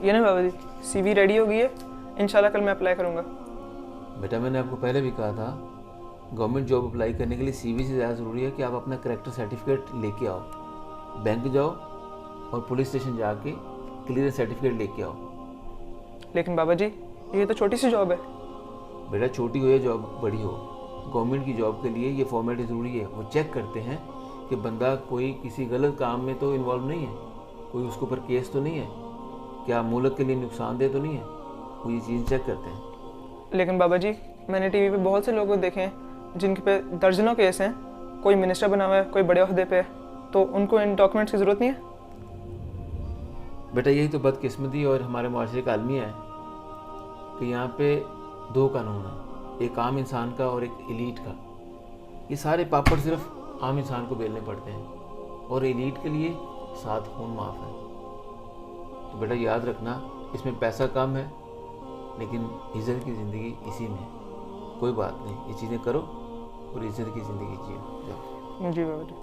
ये ना बाबा जी, CV ready हो गई है, इंशाल्लाह कल मैं अप्लाई करूँगा। बेटा मैंने आपको पहले भी कहा था, गवर्नमेंट जॉब अप्लाई करने के लिए CV से ज़्यादा ज़रूरी है कि आप अपना करेक्टर सर्टिफिकेट लेके आओ। बैंक जाओ और पुलिस स्टेशन जाके क्लियरेंस सर्टिफिकेट लेके आओ। लेकिन बाबा जी, ये तो छोटी सी जॉब है। बेटा छोटी हो या जॉब बड़ी हो, गवर्नमेंट की जॉब के लिए ये फॉर्मेलिटी ज़रूरी है। वो चेक करते हैं कि बंदा कोई किसी गलत काम में तो इन्वॉल्व नहीं है, कोई उसके ऊपर केस तो नहीं है, क्या मुल्क के लिए नुकसानदेह तो नहीं है, वो ये चीज़ चेक करते हैं। लेकिन बाबा जी, मैंने TV पे बहुत से लोगों को देखे हैं जिनके पे दर्जनों केस हैं, कोई मिनिस्टर बना हुआ है, कोई बड़े ओहदे पे है, तो उनको इन डॉक्यूमेंट्स की ज़रूरत नहीं है। बेटा यही तो बदकिस्मती और हमारे माशरे का अलमिया है कि यहाँ पे दो कानून हैं, एक आम इंसान का और एक एलीट का। ये सारे पापड़ सिर्फ आम इंसान को बेलने पड़ते हैं और एलीट के लिए 7 खून माफ़ है। तो बेटा याद रखना, इसमें पैसा कम है लेकिन इज़्ज़त की ज़िंदगी इसी में है। कोई बात नहीं, ये चीज़ें करो और इज़्ज़त की ज़िंदगी जियो। जाओ। जी बाबा जी।